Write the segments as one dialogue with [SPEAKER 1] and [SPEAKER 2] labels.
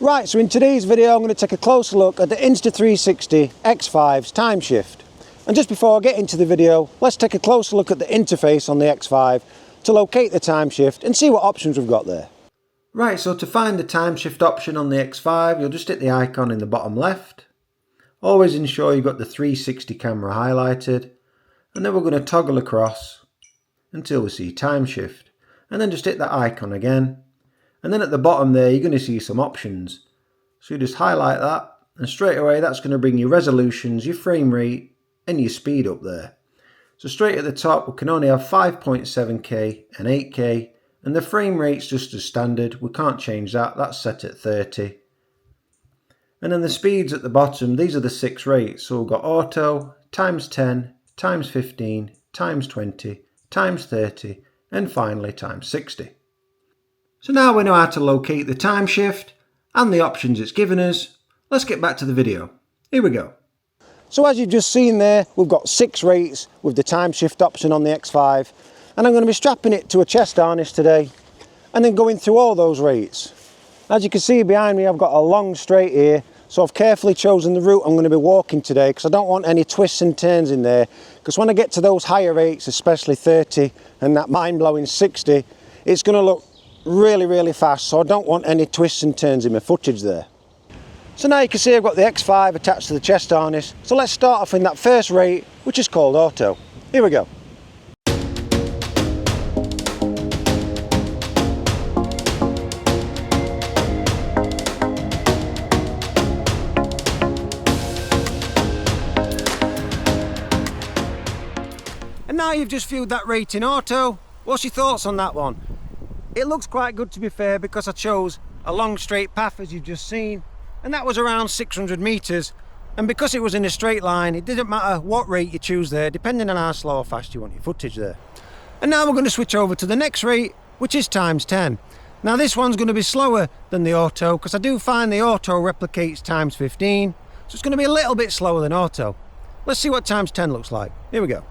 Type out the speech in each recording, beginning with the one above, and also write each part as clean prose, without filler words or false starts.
[SPEAKER 1] Right, so in today's video I'm going to take a closer look at the Insta360 X5's time shift. And just before I get into the video, let's take a closer look at the interface on the X5 to locate the time shift and see what options we've got there. Right, so to find the time shift option on the X5, you'll just hit the icon in the bottom left. Always ensure you've got the 360 camera highlighted, and then we're going to toggle across until we see time shift, and then just hit that icon again. And then at the bottom there, you're going to see some options. So you just highlight that, and straight away that's going to bring your resolutions, your frame rate, and your speed up there. So straight at the top, we can only have 5.7K and 8K, and the frame rate's just as standard. We can't change that, that's set at 30. And then the speeds at the bottom, these are the 6 rates. So we've got auto, times 10, times 15, times 20, times 30, and finally times 60. So now we know how to locate the time shift and the options it's given us. Let's get back to the video. Here we go. So as you've just seen there, we've got 6 rates with the time shift option on the X5, and I'm going to be strapping it to a chest harness today and then going through all those rates. As you can see behind me, I've got a long straight here, so I've carefully chosen the route I'm going to be walking today because I don't want any twists and turns in there, because when I get to those higher rates, especially 30 and that mind-blowing 60, it's going to look really fast, so I don't want any twists and turns in my footage there. So now you can see I've got the X5 attached to the chest harness, so let's start off in that first rate, which is called auto. Here we go. And now you've just viewed that rate in auto, what's your thoughts on that one? It looks quite good, to be fair, because I chose a long straight path as you've just seen, and that was around 600 meters, and because it was in a straight line, it didn't matter what rate you choose there, depending on how slow or fast you want your footage there. And now we're going to switch over to the next rate, which is times 10. Now this one's going to be slower than the auto, because I do find the auto replicates times 15, so it's going to be a little bit slower than auto. Let's see what times 10 looks like. Here we go.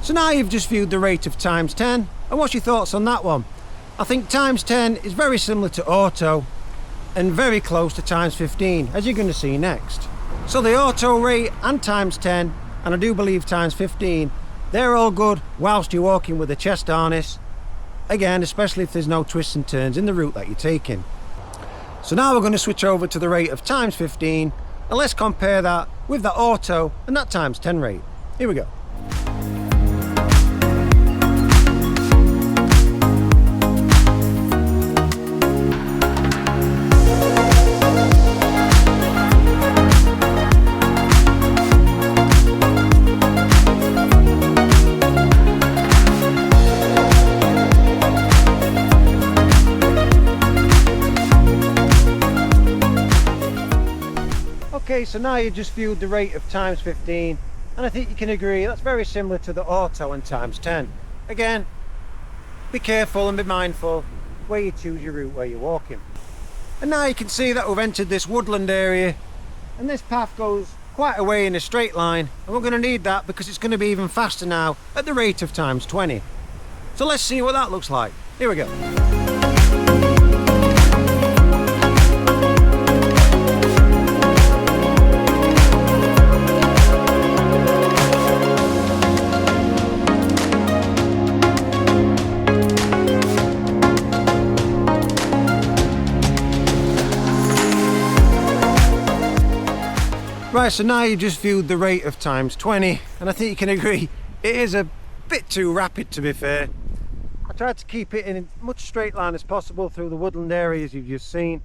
[SPEAKER 1] So now you've just viewed the rate of times 10, and what's your thoughts on that one? I think times 10 is very similar to auto and very close to times 15, as you're going to see next. So the auto rate and times 10, and I do believe times 15, they're all good whilst you're walking with a chest harness, again especially if there's no twists and turns in the route that you're taking. So now we're going to switch over to the rate of times 15, and let's compare that with the auto and that times 10 rate. Here we go. Okay, so now you've just viewed the rate of times 15, and I think you can agree that's very similar to the auto and times 10. Again, be careful and be mindful where you choose your route, where you're walking. And now you can see that we've entered this woodland area, and this path goes quite a way in a straight line, and we're going to need that because it's going to be even faster now at the rate of times 20. So let's see what that looks like. Here we go. Right, so now you just viewed the rate of times 20, and I think you can agree it is a bit too rapid, to be fair. I tried to keep it in as much straight line as possible through the woodland areas you've just seen,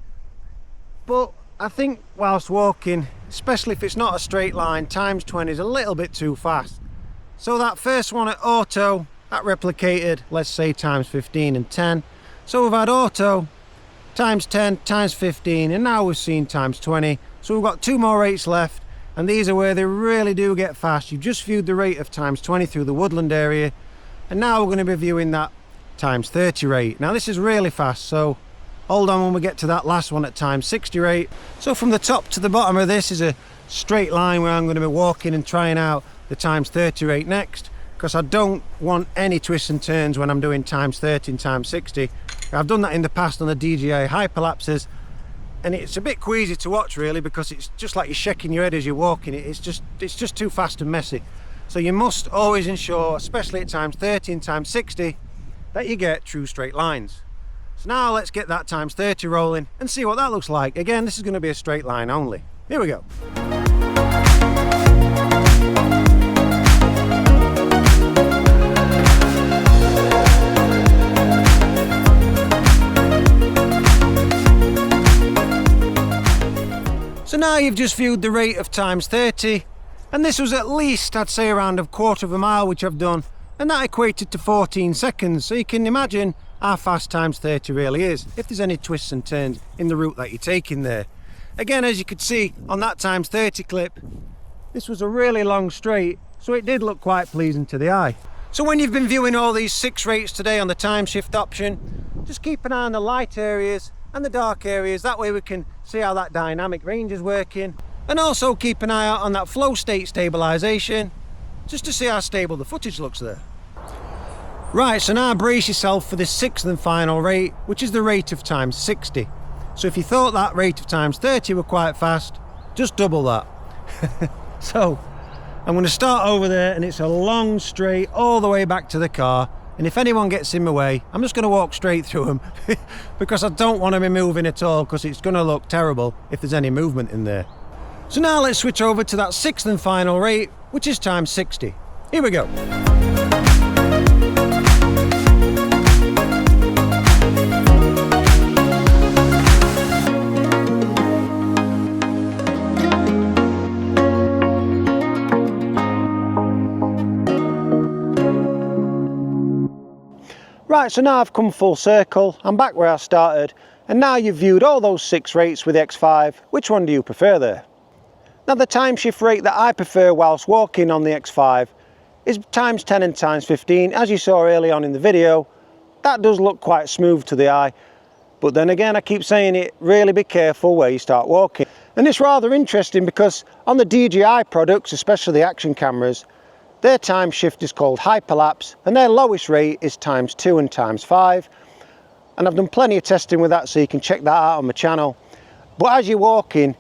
[SPEAKER 1] but I think whilst walking, especially if it's not a straight line, times 20 is a little bit too fast. So that first one at auto, that replicated, let's say times 15 and 10. So we've had auto, times 10, times 15, and now we've seen times 20. So we've got 2 more rates left, and these are where they really do get fast. You've just viewed the rate of times 20 through the woodland area, and now we're going to be viewing that times 30 rate. Now this is really fast, so Hold on when we get to that last one at times 60 rate. So from the top to the bottom of this is a straight line where I'm going to be walking and trying out the times 30 rate next, because I don't want any twists and turns when I'm doing times 30 and times 60. I've done that in the past on the DJI hyperlapses, and it's a bit queasy to watch really, because it's just like you're shaking your head as you're walking. It's just too fast and messy. So you must always ensure, especially at times 30 and times 60, that you get true straight lines. So now let's get that times 30 rolling and see what that looks like. Again, this is going to be a straight line only. Here we go. So now you've just viewed the rate of times 30, and this was at least, I'd say, around a quarter of a mile, which I've done, and that equated to 14 seconds. So you can imagine how fast times 30 really is, if there's any twists and turns in the route that you're taking there. Again, as you could see on that times 30 clip, this was a really long straight, so it did look quite pleasing to the eye. So when you've been viewing all these 6 rates today on the time shift option, just keep an eye on the light areas and the dark areas. That way we can see how that dynamic range is working, and also keep an eye out on that flow state stabilization, just to see how stable the footage looks there. Right, so now brace yourself for this 6th and final rate, which is the rate of times 60. So if you thought that rate of times 30 were quite fast, just double that. So I'm going to start over there, and it's a long straight all the way back to the car. And if anyone gets in my way, I'm just going to walk straight through them because I don't want to be moving at all, because it's going to look terrible if there's any movement in there. So now let's switch over to that 6th and final rate, which is times 60. Here we go. Right, so now I've come full circle. I'm back where I started, and now you've viewed all those 6 rates with the X5. Which one do you prefer there? Now the time shift rate that I prefer whilst walking on the X5 is times 10 and times 15. As you saw early on in the video, that does look quite smooth to the eye. But then again, I keep saying it, really be careful where you start walking. And it's rather interesting because on the DJI products, especially the action cameras, their time shift is called hyperlapse, and their lowest rate is times 2 and times 5. And I've done plenty of testing with that, so you can check that out on my channel. But as you're walking,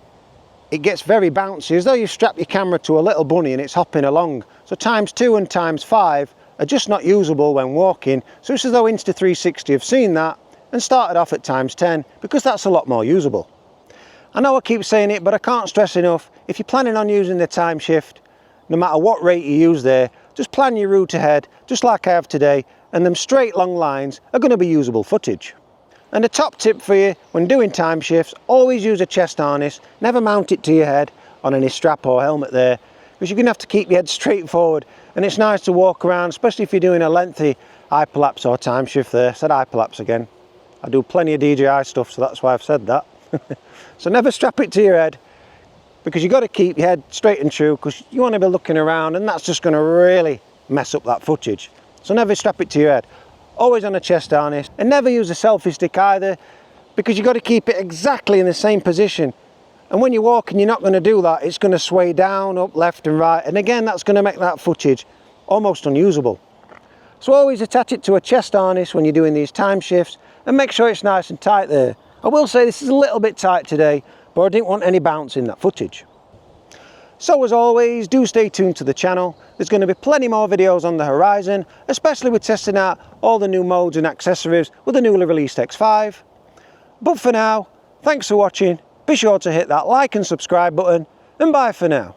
[SPEAKER 1] it gets very bouncy, as though you've strapped your camera to a little bunny and it's hopping along. So times 2 and times 5 are just not usable when walking. So it's as though Insta360 have seen that and started off at times 10, because that's a lot more usable. I know I keep saying it, but I can't stress enough, if you're planning on using the time shift, no matter what rate you use there, just plan your route ahead, just like I have today, and them straight long lines are going to be usable footage. And a top tip for you when doing time shifts, always use a chest harness, never mount it to your head on any strap or helmet there, because you're going to have to keep your head straight forward, and it's nice to walk around, especially if you're doing a lengthy hyperlapse or time shift there. I said hyperlapse again. I do plenty of DJI stuff, so that's why I've said that. So never strap it to your head, because you've got to keep your head straight and true, because you want to be looking around, and that's just going to really mess up that footage. So never strap it to your head. Always on a chest harness, and never use a selfie stick either, because you've got to keep it exactly in the same position. And when you're walking, you're not going to do that. It's going to sway down, up, left and right, and again, that's going to make that footage almost unusable. So always attach it to a chest harness when you're doing these time shifts, and make sure it's nice and tight there. I will say this is a little bit tight today, but I didn't want any bounce in that footage. So as always, do stay tuned to the channel. There's going to be plenty more videos on the horizon, especially with testing out all the new modes and accessories with the newly released X5. But for now, thanks for watching. Be sure to hit that like and subscribe button, and bye for now.